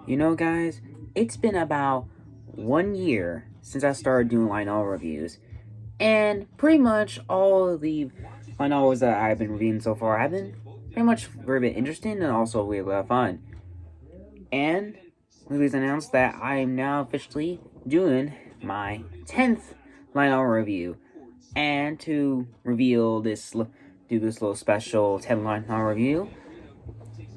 You know, guys, it's been about 1 year since I started doing light novel reviews, and pretty much all of the light novels that I've been reviewing so far have been pretty much very bit interesting and also really a lot of fun. And Louis announced that I am now officially doing my 10th light novel review, and to reveal this, do this little special 10 light novel review.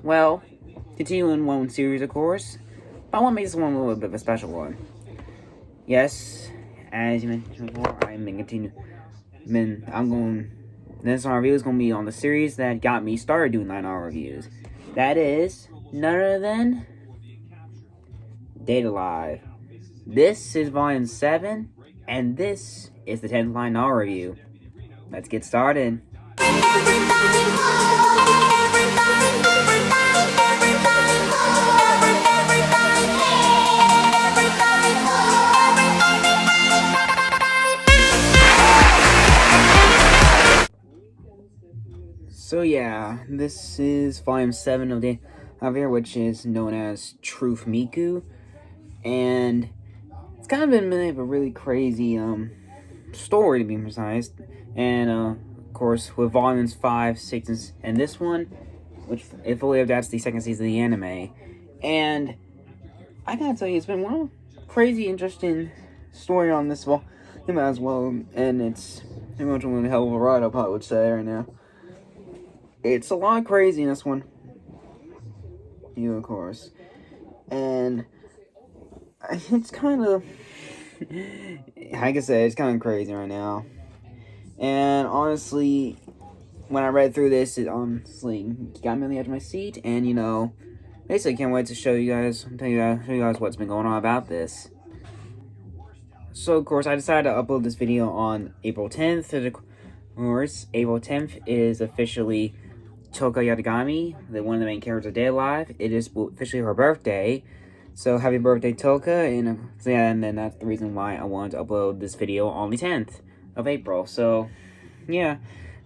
Well, continuing one series, of course. But I want to make this one a little bit of a special one. Yes, as you mentioned before, I'm going to continue. This review is going to be on the series that got me started doing 9-hour reviews. That is none other than Date A Live. This is volume 7, and this is the 10th 9-hour review. Let's get started. So yeah, this is volume 7 of the Javier, which is known as Truth Miku, and it's kind of been a really crazy story, to be precise. And of course, with volumes 5, 6, and this one, which if fully adapts the second season of the anime, and I gotta tell you, it's been one crazy, interesting story on this volume as well, and it's pretty much one hell of a ride, I would say right now. It's a lot of craziness one, of course, and it's kind of, like I said, it's kind of crazy right now. And honestly, when I read through this, it honestly got me on the edge of my seat, and basically can't wait to show you guys what's been going on about this. So of course, I decided to upload this video on April 10th. Of course, April 10th is officially Toka Yatagami, one of the main characters of Date A Live. It is officially her birthday, so happy birthday, Toka! And then that's the reason why I wanted to upload this video on the 10th of April. So yeah,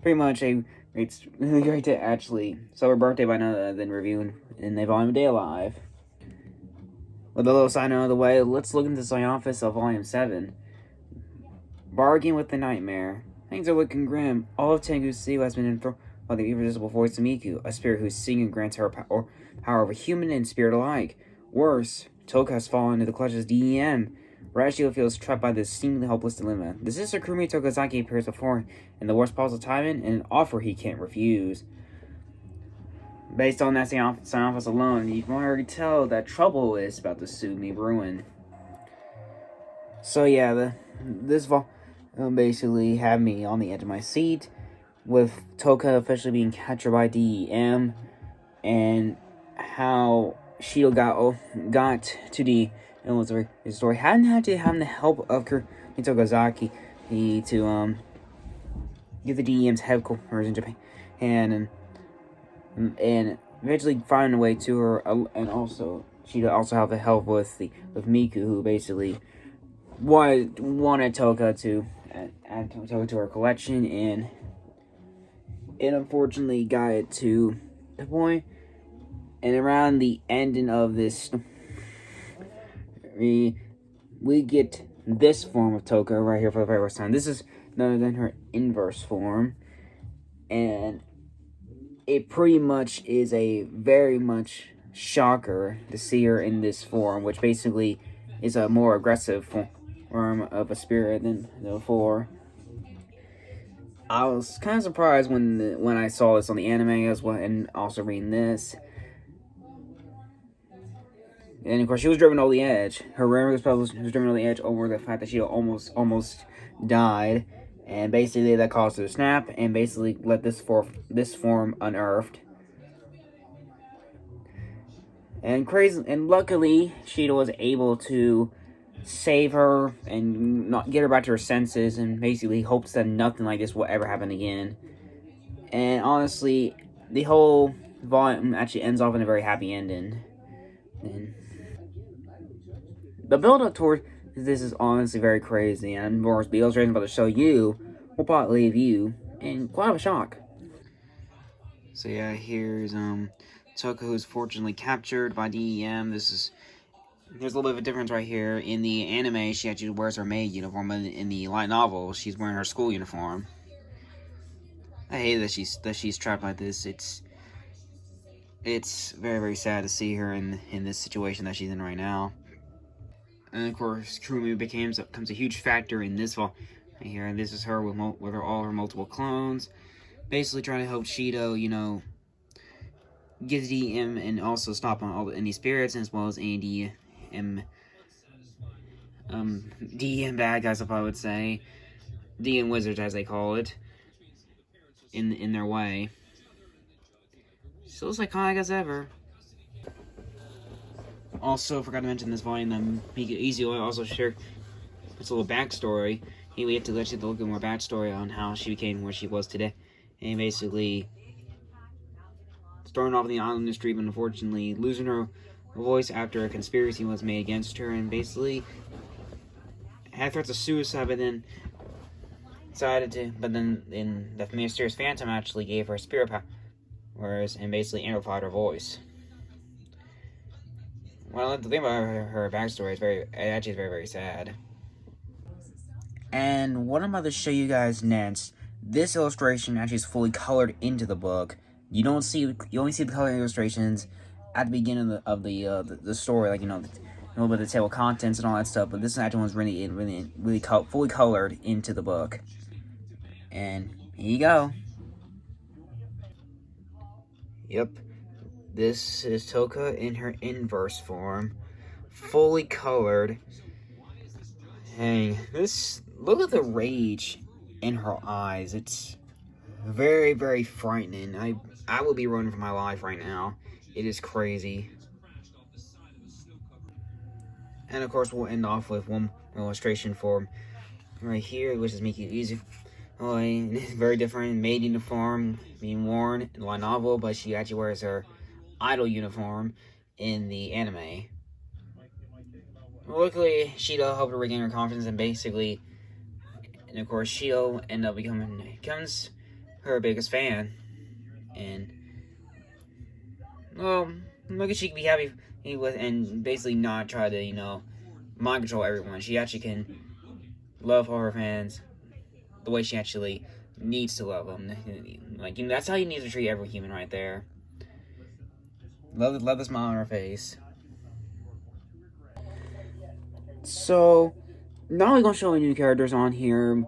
pretty much it's really great to actually celebrate her birthday by none other than reviewing in the volume of Date A Live. With a little sign out of the way, let's look into the Syonphus of Volume 7. Bargain with the Nightmare. Things are looking grim. All of Tengu's seal has been enthroned by the irresistible voice of Miku, a spirit whose singing grants her power over human and spirit alike. Worse, Toka has fallen into the clutches of DEM. Rashio feels trapped by this seemingly hopeless dilemma. The sister Kurumi Tokozaki appears before him in the worst possible timing and an offer he can't refuse. Based on that Syonphus alone, you can already tell that trouble is about to soon be brewing. So yeah, this basically had me on the edge of my seat, with Toka officially being captured by DEM, and how Shido got to the story. Hadn't had to have the help of Kurumi Tokozaki to get the DEM's headquarters in Japan, and eventually find a way to her, and also she'd also have the help with Miku, who basically wanted Toka to add Toka to her collection, and it unfortunately got it to the point. And around the ending of this, we get this form of Toka right here for the very first time. This is none other than her inverse form, and it pretty much is a very much shocker to see her in this form, which basically is a more aggressive form of a spirit than before. I was kind of surprised when I saw this on the anime as well, and also reading this. And of course, she was driven over the edge. Her memory was driven over the edge over the fact that she almost died, and basically that caused her to snap and basically let this form unearthed. And luckily, Shido was able to save her and not get her back to her senses, and basically hopes that nothing like this will ever happen again. And honestly, the whole volume actually ends off in a very happy ending. And the build-up toward this is honestly very crazy, and of course, the illustration I'm about to show you will probably leave you in quite of a shock. So yeah, here's Toka, who's fortunately captured by DEM. This is there's a little bit of a difference right here. In the anime, she actually wears her maid uniform, but in the light novel, she's wearing her school uniform. I hate that she's trapped like this. It's very, very sad to see her in this situation that she's in right now. And of course, Kurumi becomes a huge factor in this fall right here. And this is her with all her multiple clones, basically trying to help Shido, you know, get the DM and also stop on any spirits, as well as any DM bad guys, if I would say, DM wizards as they call it, in their way. Still as iconic as ever. Also, forgot to mention this volume, Izuo also shared its little backstory. We have to let you look at more backstory on how she became where she was today. And basically, starting off in the island industry, but unfortunately losing her voice after a conspiracy was made against her, and basically had threats of suicide, but then in the mysterious Phantom actually gave her spirit powers and basically amplified her voice. Well, the thing about her backstory is very, very sad. And what I'm about to show you guys next, this illustration actually is fully colored into the book. You only see the colored illustrations at the beginning of the story, like, you know, a little bit of the table of contents and all that stuff. But this actual one's really fully colored into the book. And here you go. Yep, this is Toka in her inverse form, fully colored. Hey, look at the rage in her eyes. It's very, very frightening. I will be running for my life right now. It is crazy. And of course, we'll end off with one illustration for right here, which is Miku Izuo. Oh, it's very different. Maid uniform being worn in the light novel, but she actually wears her idol uniform in the anime. Luckily, Shido helped her regain her confidence, and of course, Shido ended up becomes her biggest fan. And, well, look at she can be happy with, and basically not try to, you know, mind control everyone. She actually can love all her fans the way she actually needs to love them. Like, you know, that's how you need to treat every human right there. Love the smile on her face. So, not only gonna show new characters on here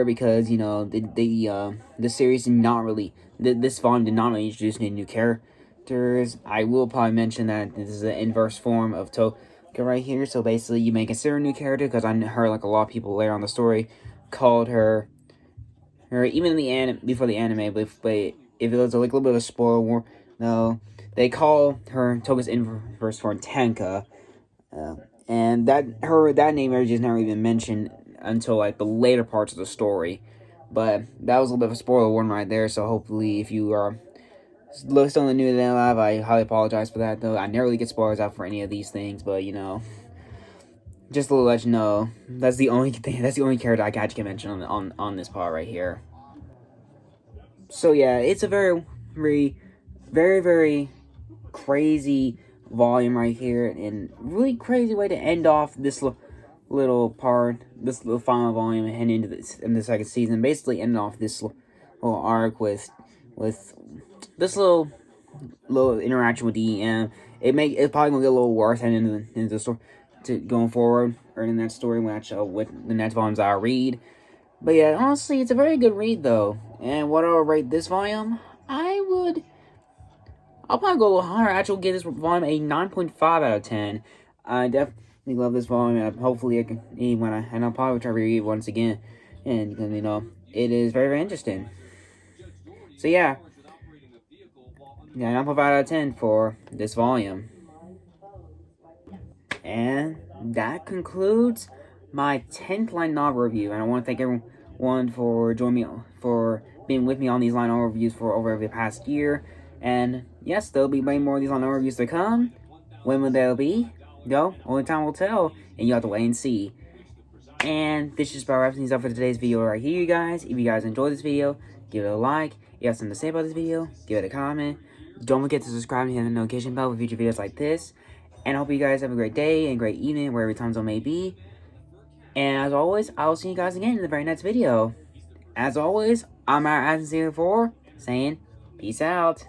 because, you know, the series did not really, this volume did not really introduce any new characters. I will probably mention that this is the inverse form of Toka right here. So basically, you may consider a new character, because I heard like a lot of people later on the story called her even in the before the anime, but if it was like a little bit of a spoiler, no, they call her Toka's inverse form Tenka, and that name has never even mentioned until like the later parts of the story. But that was a little bit of a spoiler warning right there. So hopefully, if you are still new to the live, I highly apologize for that. Though I never really get spoilers out for any of these things, but you know, just to let you know, that's the only thing. That's the only character I can mention on this part right here. So yeah, it's a very, very, very, very crazy volume right here, and really crazy way to end off this little part, this little final volume, and head into the second season. Basically, end off this little arc with this little interaction with DEM. It's probably gonna get a little worse heading into the story going forward, or in that story with the next volumes I read. But yeah, honestly, it's a very good read though. And what I'll rate this volume, I'll probably go a little higher. Actually, give this volume a 9.5 out of 10. I definitely love this volume. Hopefully, I can and I'll probably try to read it once again. And you know, it is very, very interesting. So yeah, 9.5 out of 10 for this volume. And that concludes my 10th line novel review. And I want to thank everyone for joining me, for being with me on these line novel reviews for over the past year. And yes, there'll be many more of these line novel reviews to come. When will they be? No, only time will tell, and you have to wait and see. And this is about wrapping things up for today's video right here, you guys. If you guys enjoyed this video, give it a like. If you have something to say about this video, give it a comment. Don't forget to subscribe and hit the notification bell for future videos like this. And I hope you guys have a great day and great evening, wherever time zone may be. And as always, I will see you guys again in the very next video. As always, I'm our As04, saying peace out.